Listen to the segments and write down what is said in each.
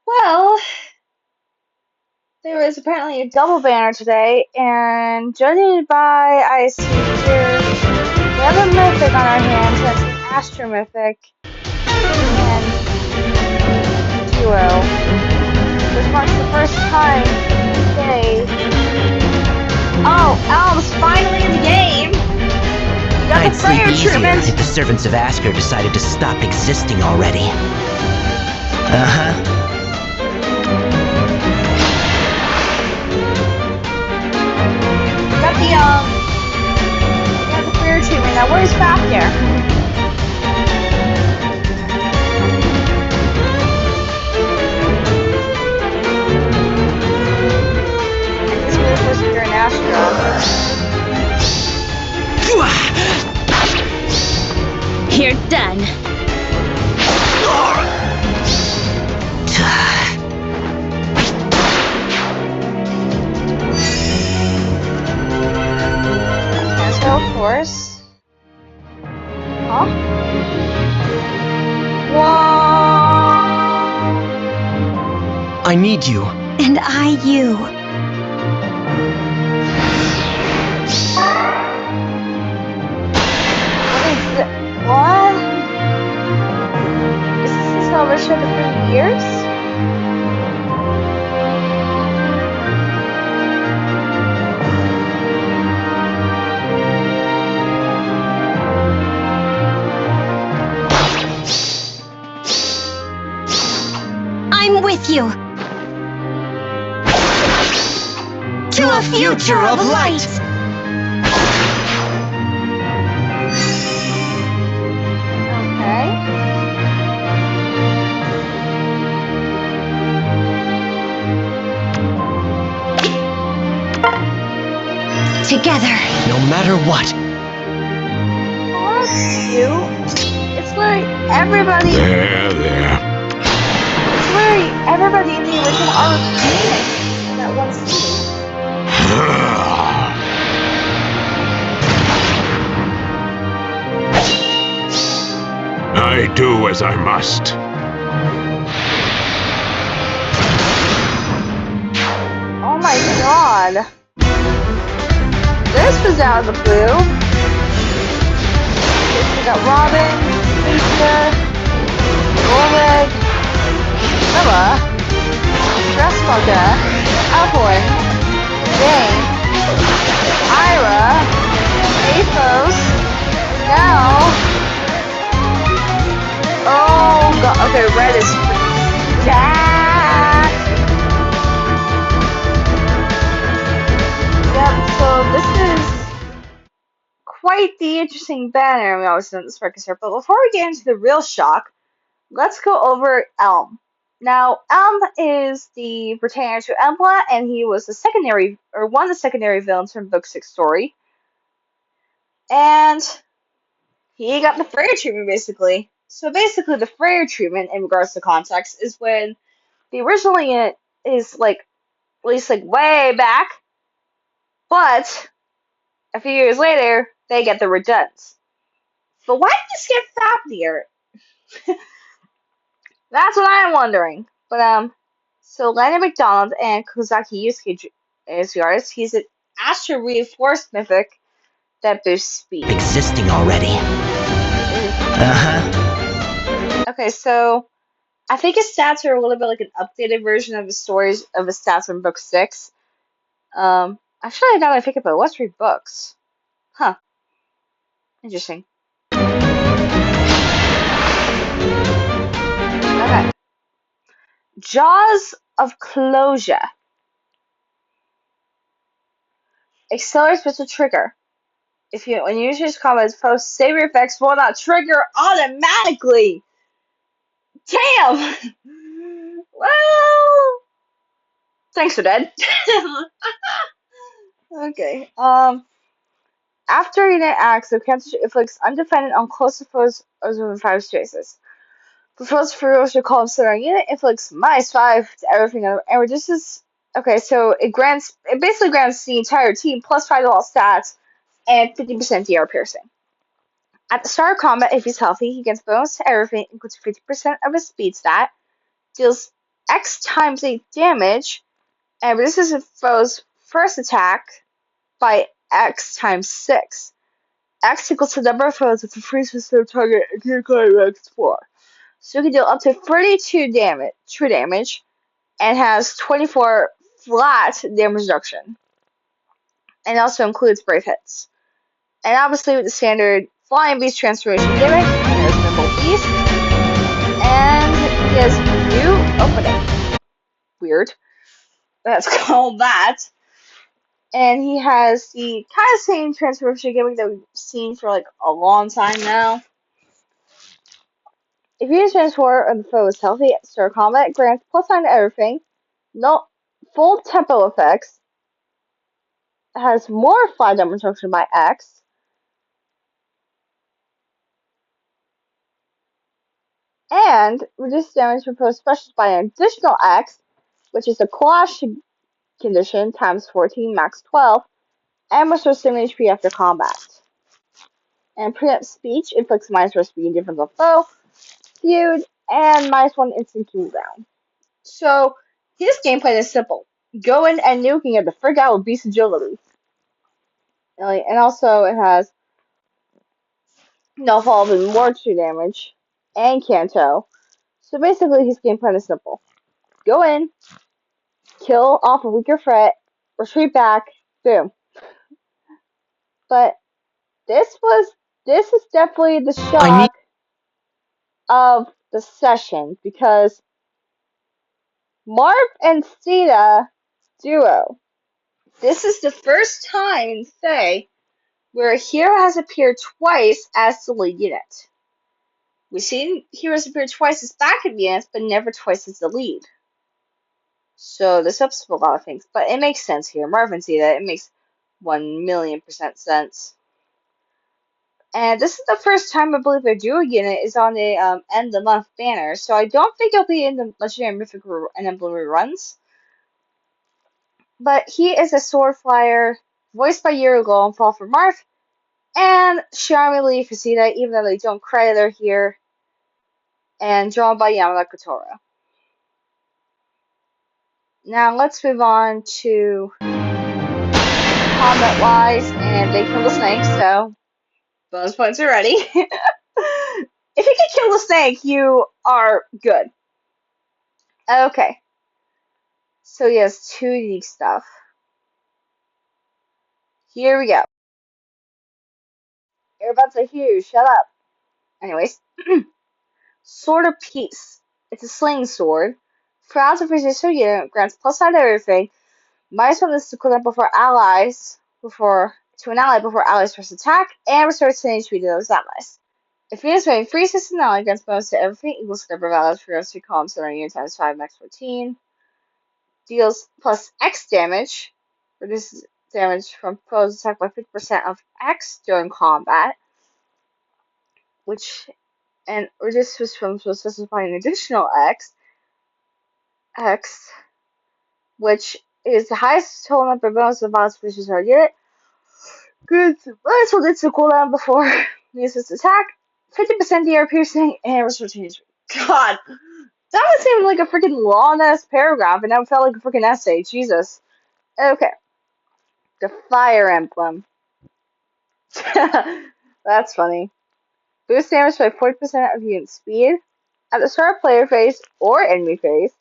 Well, there was apparently a double banner today, and judging by I see here, we have a mythic on our hands. That's an astro mythic and duo, which marks the first time today. Oh, Elm's finally in the game. You got the I'd sleep fire easier treatment. if the servants of Asker decided to stop existing already. Uh-huh. You got the fire treatment. Now where's Fafnir? I guess we're supposed to be an astro. You're done. Cancel, of course. Huh? Whoa! I need you. And I you. What? Is this over show for years? I'm with you. To a future of light. Okay. Together. No matter what. Oh, that's cute. It's like everybody. There. It's literally everybody in the original art in that one scene. I do as I must. Oh my god. This was out of the blue. We got Robin, Lisa, Oleg, Bella, Dressmaga, Evelyn, Jane, Ira, Athos, now. Oh god, okay, red is Jack. Yep, so this is quite the interesting banner we always done in the Circus here. But before we get into the real shock, let's go over Elm. Now, Elm is the pertainer to Embla, and he was the secondary, or one of the secondary villains from Book 6 story. And he got the Freyr treatment, basically. So basically, the Freyr treatment, in regards to context, is when the original unit is, like, released, like, way back, but a few years later, they get the Redunds. But why did this get Fafnir? That's what I'm wondering. But, so Leonard McDonald and Kozaki Yusuke is the artist. He's an Astro Reinforced Mythic that boosts speed. Existing already. Uh-huh. Okay, so I think his stats are a little bit like an updated version of the stories of his stats from Book 6. Actually, now that I think about it, let's read books. Huh. Interesting. Okay. Jaws of Closure. Accelerates with the trigger. When you use your combos, post savior effects will not trigger automatically. Damn! Well, thanks for that. Okay. After unit acts, the counter inflicts undefended on close foes within 5 spaces. The first foes should call center unit inflicts -5 to everything and reduces. Okay, so it basically grants the entire team +5 to all stats and 50% DR piercing. At the start of combat, if he's healthy, he gets bonus to everything, includes 50% of his speed stat, deals X times 8 damage, and reduces his foe's first attack by X times 6. X equals the number of foes with the free system target and can X 4. So he can deal up to 32 damage, true damage, and has 24 flat damage reduction. And also includes brave hits. And obviously with the standard Flying Beast transformation gimmick, there's Nimble Beast. And he has new opening. Weird. That's called that. And he has the kind of same transformation gimmick that we've seen for like a long time now. If you transform and the foe is healthy at the start of combat, it grants +9 to everything, no full tempo effects, has more flat damage reduction by X, and reduces damage from foe specials by an additional X, which is a clash condition times 14 max 12, and restores 7 HP after combat. And preempt speech inflicts -1 speed difference on foe, feud, and -1 instant cooldown. So his gameplay is simple. Go in and nuking it the frick out with beast agility. And also it has no fall and more true damage and Kanto. So basically his game plan is simple. Go in, kill off a weaker threat, retreat back, boom. But this is definitely the I need. shock of the session because Marth and Sita duo. This is the first time in Fae where a hero has appeared twice as the lead unit. We've seen heroes appear twice as backup units, but never twice as the lead. So this helps with a lot of things, but it makes sense here. Marvin see that it makes 1,000,000% sense. And this is the first time I believe their duo unit is on the end of the month banner, so I don't think it'll be in the Legendary Mythic and Emblem runs. But he is a sword flyer, voiced by Yurigol and Fall for Marth, and Charming Faceta, even though they don't credit her here, and drawn by Yamada Kotora. Now let's move on to combat wise, and they kill the snake, so bonus points are ready. If you can kill the snake, you are good. Okay, so he has 2 unique stuff. Here we go. You're about to hear, shut up. Anyways, Sword of Peace. It's a sling sword. For allies of resistance unit, grants +9 to everything. -1 is equivalent before allies to an ally before allies first attack, and restores 10 HP to those allies. If units wearing free system ally grants bonus to everything equals the number of allies for those 3 columns that are unit times 5 max 14. Deals +X damage. Reduces damage from foes attack by 50% of X during combat. And reduces from specifying an additional X, which is the highest total number of bonus of violence positions per unit. Good. Let's hold it to cooldown before uses attack. 50% DR piercing and restore change. God, that was even like a freaking long ass paragraph, and that felt like a freaking essay. Jesus. Okay. The Fire Emblem. That's funny. Boost damage by 40% of unit speed. At the start of player phase or enemy phase,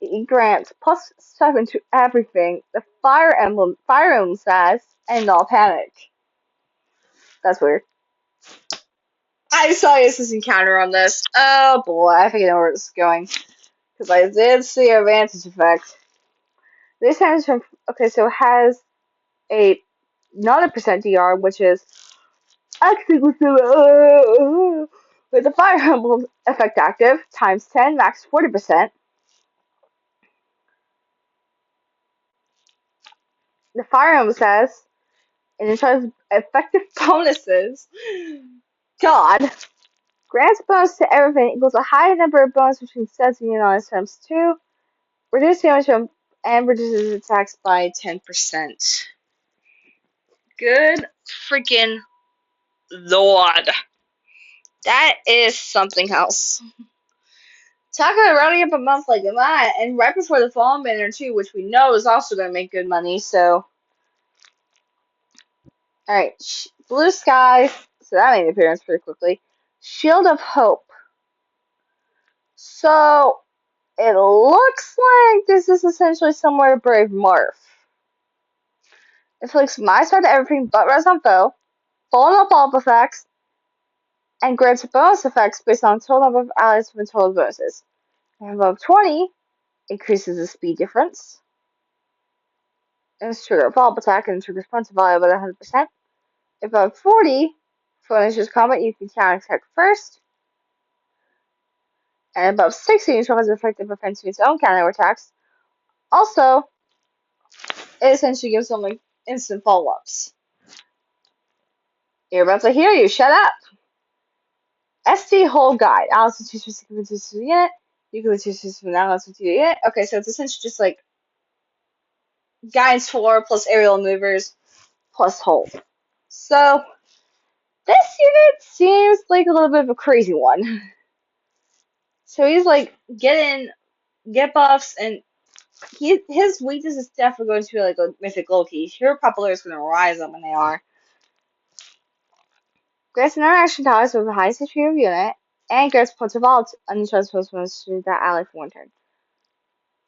it grants +7 to everything. The Fire Emblem says, and all panic. That's weird. I saw Yasu's encounter on this. Oh boy, I think I know where this is going. Because I did see a Vantage effect. This time is from. Okay, so it has a not a percent DR, which is actually with the Fire Emblem effect active, times 10, max 40%. The Fire Emblem says, and in terms of effective bonuses, God, grants bonus to everything equals a higher number of bonus between sets and units times 2. Reduce damage from and reduces attacks by 10%. Good freaking Lord. That is something else. Talk about rounding up a month like that, and right before the Fallen Banner too, which we know is also going to make good money, so. Alright, Blue Skies, so that made an appearance pretty quickly. Shield of Hope. So, it looks like this is essentially similar to Brave Marth. Inflicts minus 5 to everything but res on foe, full and follow-up effects, and grants bonus effects based on the total number of allies with total bonuses. And above 20, increases the speed difference. And it's trigger a follow-up attack and triggers punch value by 100%. If above 40, for initial combat, you can counter attack first. And above 60, neutral has effective offense to its own counter attacks. Also, it essentially gives them like instant follow-ups. You're about to hear you, shut up! SD Whole Guide. Alice with 2 specific to the unit. You can with 2 specific Alice with 2 unit. Okay, so it's essentially just like guidance 4 plus aerial maneuvers plus hold. So, this unit seems like a little bit of a crazy one. So he's like, get buffs, and his weakness is definitely going to be like a Mythic Loki. Hero popularity is going to rise up when they are. Grants an interaction tolerance with the highest HP of unit, and grants points of all unusual bonus to that ally for 1 turn.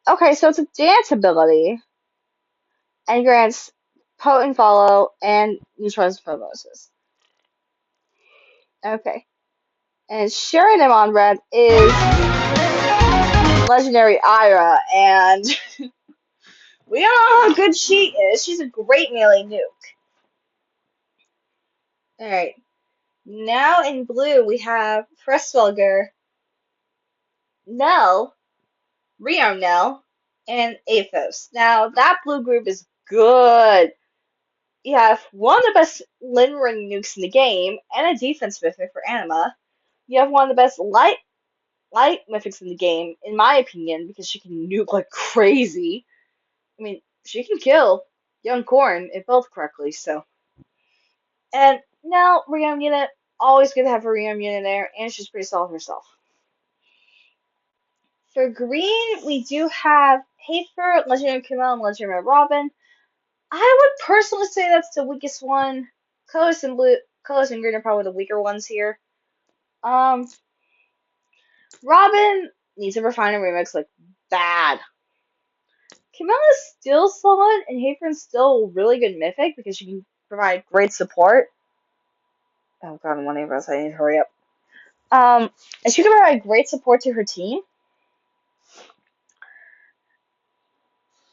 Okay, so it's a dance ability, and grants potent follow and neutralizes bonuses. Okay. And sharing him on red is Legendary Ira, and we all know how good she is. She's a great melee nuke. Alright. Now in blue we have Fresswelger, Nell, Rearm Nell, and Athos. Now that blue group is good. You have one of the best Lin-Ring nukes in the game, and a defense mythic for Anima. You have one of the best light mythics in the game, in my opinion, because she can nuke like crazy. I mean, she can kill young corn if built correctly, so. And now, Rearm unit, always good to have a Rearm unit there, and she's pretty solid herself. For green, we do have Hafer, Legendary Camille, and Legendary Robin. I would personally say that's the weakest one. Colors and green are probably the weaker ones here. Robin needs a refine and remix like bad. Camilla is still solid, and Hafer's still really good mythic because she can provide great support. Oh god, I'm wondering if I need to hurry up. And she can provide great support to her team.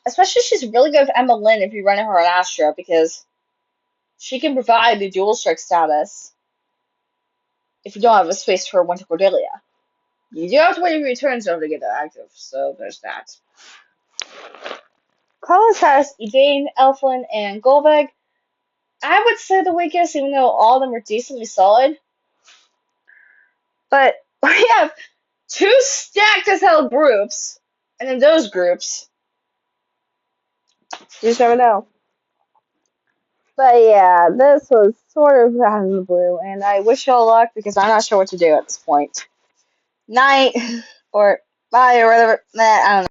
Especially she's really good with Emma Lynn if you run her on Astra because she can provide the dual strike status if you don't have a space for Winter Cordelia. You do have to wait for your turn zone to get that active, so there's that. Carlos has Evane, Elflin, and Golbeg. I would say the weakest, even though all of them are decently solid. But we have 2 stacked as hell groups, and in those groups, you just never know. But yeah, this was sort of out of the blue, and I wish y'all luck because I'm not sure what to do at this point. Night, or bye, or whatever. Nah, I don't know.